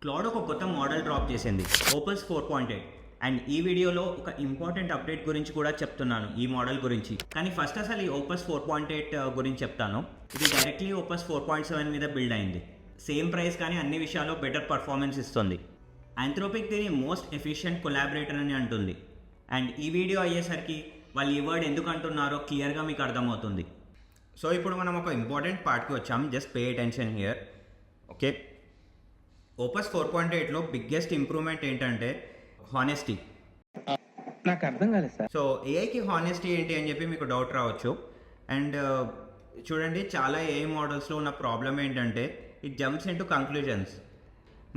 Cloud ఒక కొత్త model drop చేసింది, ఓపస్ 4.8. అండ్ ఈ వీడియోలో ఒక ఇంపార్టెంట్ అప్డేట్ గురించి కూడా చెప్తున్నాను, ఈ మోడల్ గురించి. కానీ ఫస్ట్ అసలు ఈ ఓపస్ 4.8 గురించి చెప్తాను. ఇది డైరెక్ట్లీ ఓపస్ 4.7 మీద బిల్డ్ అయింది. సేమ్ ప్రైస్ కానీ అన్ని విషయాల్లో బెటర్ పర్ఫార్మెన్స్ ఇస్తుంది. ఆంథ్రోపిక్ దీని మోస్ట్ ఎఫిషియెంట్ కొలాబరేటర్ అని అంటుంది. అండ్ ఈ వీడియో అయ్యేసరికి వాళ్ళు ఈ వర్డ్ ఎందుకు అంటున్నారో క్లియర్గా మీకు అర్థమవుతుంది. సో ఇప్పుడు మనం ఒక ఇంపార్టెంట్ పార్ట్కి వచ్చాం, just pay attention here. Okay, Opus 4.8లో బిగ్గెస్ట్ ఇంప్రూవ్మెంట్ ఏంటంటే హానెస్టీ. నాకు అర్థం కాలేదు సార్. సో ఏఐకి హానెస్టీ ఏంటి అని చెప్పి మీకు డౌట్ రావచ్చు. అండ్ చూడండి, చాలా ఏఐ మోడల్స్లో ఉన్న ప్రాబ్లం ఏంటంటే it jumps in to conclusions.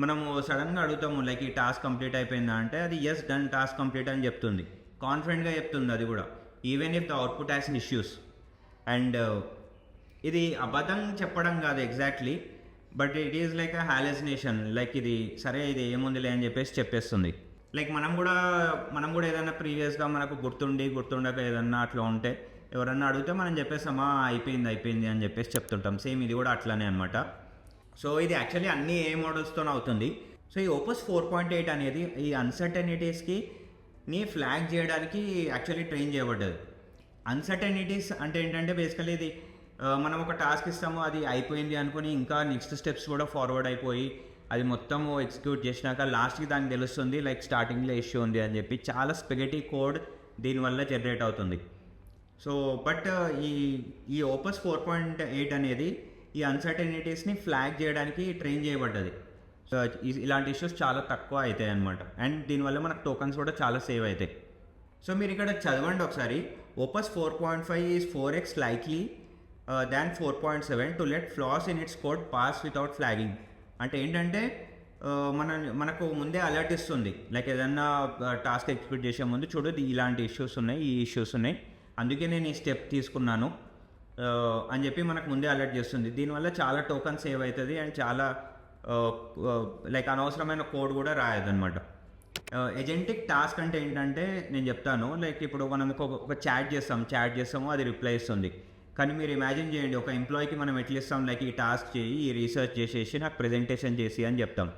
మనము సడన్గా అడుగుతాము లైక్ ఈ టాస్క్ కంప్లీట్ అయిపోయిందా అంటే అది ఎస్ డన్, టాస్క్ కంప్లీట్ అని చెప్తుంది, కాన్ఫిడెంట్గా చెప్తుంది అది కూడా, even if the output has issues. And ఇది అబద్ధం చెప్పడం కాదు exactly, but it is like a hallucination. Like ఇది సరే ఇది ఏముందిలే అని చెప్పేస్తుంది. లైక్ మనం కూడా ఏదైనా ప్రీవియస్గా మనకు గుర్తుండక ఏదన్నా అట్లా ఉంటే ఎవరన్నా అడిగితే మనం చెప్పేస్తామా అయిపోయింది అని చెప్పేసి చెప్తుంటాం. సేమ్ ఇది కూడా అట్లానే అనమాట. సో ఇది యాక్చువల్లీ అన్ని ఏ మోడల్స్తో అవుతుంది. సో ఈ ఓపస్ 4.8 అనేది ఈ అన్సర్టనిటీస్కి ఫ్లాగ్ చేయడానికి యాక్చువల్లీ ట్రైన్ చేయబడ్డది. అన్సర్టనిటీస్ అంటే ఏంటంటే బేసికలీ ఇది మనం ఒక టాస్క్ ఇస్తాము, అది అయిపోయింది అనుకుని ఇంకా నెక్స్ట్ స్టెప్స్ కూడా ఫార్వర్డ్ అయిపోయి అది మొత్తము ఎగ్జిక్యూట్ చేసినాక లాస్ట్కి దానికి తెలుస్తుంది లైక్ స్టార్టింగ్లో ఇష్యూ ఉంది అని చెప్పి. చాలా స్పెగటీ కోడ్ దీనివల్ల జనరేట్ అవుతుంది. సో బట్ ఈ ఓపస్ 4.8 అనేది ఈ అన్సర్టనిటీస్ని ఫ్లాగ్ చేయడానికి ట్రైన్ చేయబడ్డది. సో ఇలాంటి ఇష్యూస్ చాలా తక్కువ అవుతాయి అన్నమాట. అండ్ దీనివల్ల మనకు టోకన్స్ కూడా చాలా సేవ్ అవుతాయి. సో మీరు ఇక్కడ చదవండి ఒకసారి. Opus 4.5 is 4x likely than 4.7 to let floss in it's code pass without flagging. అంటే ఏంటంటే మనకు ముందే అలర్ట్ ఇస్తుంది, లైక్ ఏదన్నా టాస్క్ ఎగ్జిక్యూట్ చేసే ముందు చూడు ఇలాంటి ఇష్యూస్ ఉన్నాయి, ఈ ఇష్యూస్ ఉన్నాయి, అందుకే నేను ఈ స్టెప్ తీసుకున్నాను అని చెప్పి మనకు ముందే అలర్ట్ చేస్తుంది. దీనివల్ల చాలా టోకన్ సేవ్ అవుతుంది అండ్ చాలా లైక్ అనవసరమైన కోడ్ కూడా రాయదన్నమాట. ఏజెంటిక్ టాస్క్ అంటే ఏంటంటే నేను చెప్తాను. లైక్ ఇప్పుడు మనం ఒక చాట్ చేస్తాము, అది రిప్లై ఇస్తుంది. కానీ మీరు ఇమాజిన్ చేయండి, ఒక ఎంప్లాయీకి మనం ఎట్లా ఇస్తాం, లైక్ ఈ టాస్క్ చేయి, ఈ రీసెర్చ్ చేసేసి నాకు ప్రెజెంటేషన్ చేసి అని చెప్తాం.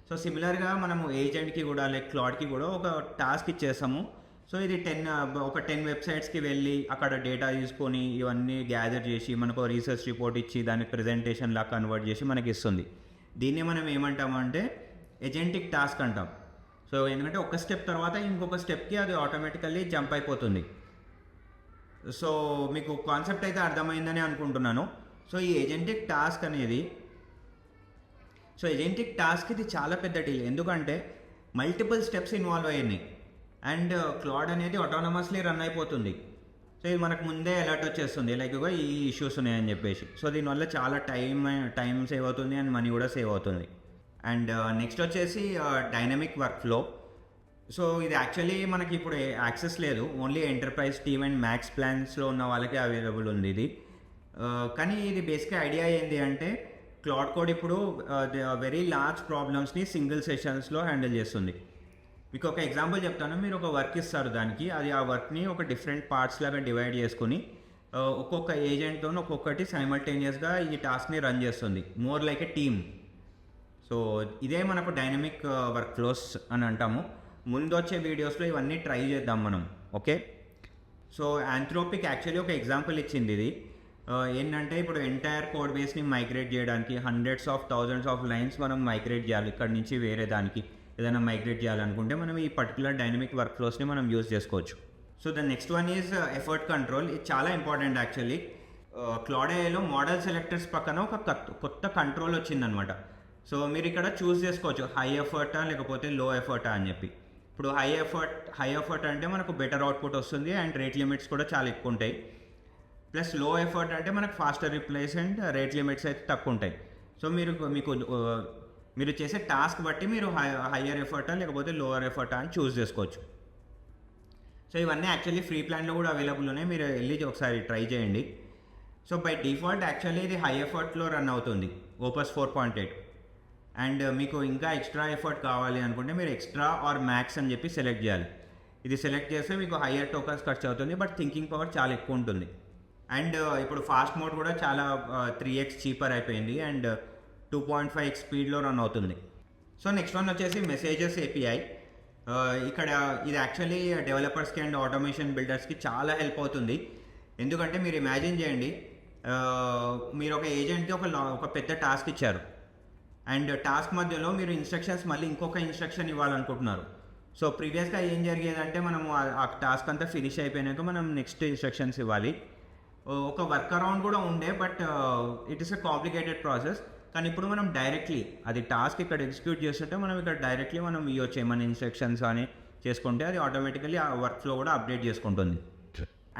సో సిమిలర్గా మనము ఏజెంట్కి కూడా లైక్ క్లౌడ్కి కూడా ఒక టాస్క్ ఇచ్చేస్తాము. సో ఇది 10 వెబ్సైట్స్కి వెళ్ళి అక్కడ డేటా తీసుకొని ఇవన్నీ గ్యాదర్ చేసి మనకు రీసెర్చ్ రిపోర్ట్ ఇచ్చి దాన్ని ప్రెజెంటేషన్ లా కన్వర్ట్ చేసి మనకి ఇస్తుంది. దీన్ని మనం ఏమంటామంటే ఏజెంటిక్ టాస్క్ అంటాం. సో ఎందుకంటే ఒక స్టెప్ తర్వాత ఇంకొక స్టెప్కి అది ఆటోమేటికల్లీ జంప్ అయిపోతుంది. సో మీకు కాన్సెప్ట్ అయితే అర్థమైందని అనుకుంటున్నాను. సో ఈ ఏజెంటిక్ టాస్క్ ఇది చాలా పెద్ద డీల్, ఎందుకంటే మల్టిపుల్ స్టెప్స్ ఇన్వాల్వ్ అయ్యాయి అండ్ క్లౌడ్ అనేది ఆటోనమస్లీ రన్ అయిపోతుంది. సో ఇది మనకు ముందే అలర్ట్ వచ్చేస్తుంది లైక్ ఈ ఇష్యూస్ ఉన్నాయని చెప్పేసి. సో దీనివల్ల చాలా టైం సేవ్ అవుతుంది అండ్ మనీ కూడా సేవ్ అవుతుంది. అండ్ నెక్స్ట్ వచ్చేసి డైనమిక్ వర్క్ ఫ్లో. సో ఇది యాక్చువల్లీ మనకి ఇప్పుడు యాక్సెస్ లేదు, only enterprise team and Max ప్లాన్స్లో ఉన్న వాళ్ళకి అవైలబుల్ ఉంది ఇది. కానీ ఇది బేసిక్గా ఐడియా ఏంటి అంటే క్లౌడ్ కోడ్ ఇప్పుడు వెరీ లార్జ్ ప్రాబ్లమ్స్ని సింగిల్ సెషన్స్లో హ్యాండిల్ చేస్తుంది. మీకు ఒక ఎగ్జాంపుల్ చెప్తాను. మీరు ఒక వర్క్ ఇస్తారు, దానికి ఆ వర్క్ని ఒక డిఫరెంట్ పార్ట్స్ లాగా డివైడ్ చేసుకుని ఒక్కొక్క ఏజెంట్తో ఒక్కొక్కటి సైమల్టేనియస్గా ఈ టాస్క్ని రన్ చేస్తుంది, more like a team. So ఇదే మనకు డైనమిక్ వర్క్ ఫ్లోస్ అని అంటాము. ముందు వచ్చే వీడియోస్లో ఇవన్నీ ట్రై చేద్దాం మనం. ఓకే, సో ఆంథ్రోపిక్ యాక్చువల్లీ ఒక ఎగ్జాంపుల్ ఇచ్చింది. ఇది ఏంటంటే ఇప్పుడు ఎంటైర్ కోడ్ బేస్ని మైగ్రేట్ చేయడానికి hundreds of thousands of lines మనం మైగ్రేట్ చేయాలి. ఇక్కడ నుంచి వేరే దానికి ఏదైనా మైగ్రేట్ చేయాలనుకుంటే మనం ఈ పర్టికులర్ డైనమిక్ వర్క్ ఫ్లోస్ని మనం యూజ్ చేసుకోవచ్చు. So the next one is effort control. ఇది చాలా ఇంపార్టెంట్ యాక్చువల్లీ. క్లౌడ్ ఏఐలో మోడల్ సెలెక్టర్స్ పక్కన ఒక కొత్త కంట్రోల్ వచ్చిందనమాట. సో మీరు ఇక్కడ చూస్ చేసుకోవచ్చు హై ఎఫర్టా లేకపోతే లో ఎఫర్టా అని చెప్పి. ఇప్పుడు హై ఎఫర్ట్ అంటే మనకు బెటర్ అవుట్పుట్ వస్తుంది అండ్ రేట్ లిమిట్స్ కూడా చాలా ఎక్కువ ఉంటాయి. ప్లస్ లో ఎఫర్ట్ అంటే మనకు faster replies and rate limits అయితే తక్కువ ఉంటాయి. సో మీరు చేసే టాస్క్ బట్టి మీరు హయ్యర్ ఎఫర్టా లేకపోతే లోవర్ ఎఫర్టా అని చూస్ చేసుకోవచ్చు. సో ఇవన్నీ యాక్చువల్లీ ఫ్రీ ప్లాన్లో కూడా అవైలబుల్ ఉన్నాయి, మీరు వెళ్ళి ఒకసారి ట్రై చేయండి. సో బై డిఫాల్ట్ యాక్చువల్లీ ఇది హై ఎఫర్ట్లో రన్ అవుతుంది ఓపస్ 4.8. అండ్ మీకు ఇంకా ఎక్స్ట్రా ఎఫర్ట్ కావాలి అనుకుంటే మీరు ఎక్స్ట్రా ఆర్ మ్యాక్స్ అని చెప్పి సెలెక్ట్ చేయాలి. ఇది సెలెక్ట్ చేస్తే మీకు హయ్యర్ టోకన్స్ ఖర్చు అవుతుంది, బట్ థింకింగ్ పవర్ చాలా ఎక్కువ ఉంటుంది. అండ్ ఇప్పుడు ఫాస్ట్ మోడ్ కూడా చాలా 3x చీపర్ అయిపోయింది అండ్ 2.5x స్పీడ్లో రన్ అవుతుంది. సో నెక్స్ట్ వన్ వచ్చేసి మెసేజెస్ ఏపీఐ. ఇక్కడ ఇది యాక్చువల్లీ డెవలపర్స్కి అండ్ ఆటోమేషన్ బిల్డర్స్కి చాలా హెల్ప్ అవుతుంది. ఎందుకంటే మీరు ఇమాజిన్ చేయండి, మీరు ఒక ఏజెంట్కి ఒక పెద్ద టాస్క్ ఇచ్చారు అండ్ టాస్క్ మధ్యలో మీరు ఇన్స్ట్రక్షన్స్ మళ్ళీ ఇంకొక ఇన్స్ట్రక్షన్ ఇవ్వాలనుకుంటున్నారు. సో ప్రీవియస్గా ఏం జరిగేదంటే మనము ఆ టాస్క్ అంతా ఫినిష్ అయిపోయినాక మనం నెక్స్ట్ ఇన్స్ట్రక్షన్స్ ఇవ్వాలి. ఒక వర్క్ అరౌండ్ కూడా ఉండే, but it is a complicated process. కానీ ఇప్పుడు మనం డైరెక్ట్లీ అది టాస్క్ ఇక్కడ ఎగ్జిక్యూట్ చేస్తుంటే మనం ఇక్కడ డైరెక్ట్లీ మనం ఇవ్వచ్చు ఏమైనా ఇన్స్ట్రక్షన్స్ అని చేసుకుంటే అది ఆటోమేటికలీ ఆ వర్క్ ఫ్లో కూడా అప్డేట్ చేసుకుంటుంది.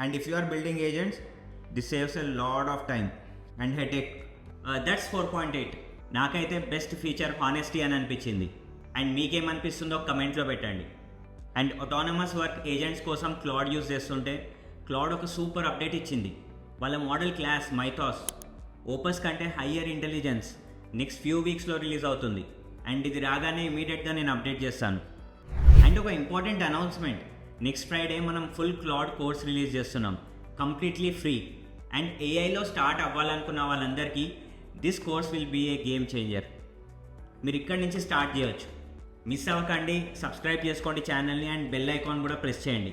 And if you are building agents, this saves a lot of time and headache. That's 4.8. నాకైతే బెస్ట్ ఫీచర్ హానెస్టీ అని అనిపించింది. అండ్ మీకేమనిపిస్తుందో కమెంట్లో పెట్టండి. అండ్ ఆటోనమస్ వర్క్ ఏజెంట్స్ కోసం క్లౌడ్ యూజ్ చేస్తుంటే క్లౌడ్ ఒక సూపర్ అప్డేట్ ఇచ్చింది. వాళ్ళ మోడల్ క్లాస్ మైథాస్ ఓపస్ కంటే హయ్యర్ ఇంటెలిజెన్స్ నెక్స్ట్ ఫ్యూ వీక్స్లో రిలీజ్ అవుతుంది. అండ్ ఇది రాగానే ఇమీడియట్గా నేను అప్డేట్ చేస్తాను. అండ్ ఒక ఇంపార్టెంట్ అనౌన్స్మెంట్, నెక్స్ట్ ఫ్రైడే మనం ఫుల్ క్లౌడ్ కోర్స్ రిలీజ్ చేస్తున్నాం, కంప్లీట్లీ ఫ్రీ. అండ్ ఏఐలో స్టార్ట్ అవ్వాలనుకున్న వాళ్ళందరికీ this course will be a game changer. మీరు ఇక్కడి నుంచి స్టార్ట్ చేయొచ్చు. మిస్ అవ్వకండి, సబ్స్క్రైబ్ చేసుకోండి ఛానల్ని అండ్ బెల్ ఐకాన్ కూడా ప్రెస్ చేయండి.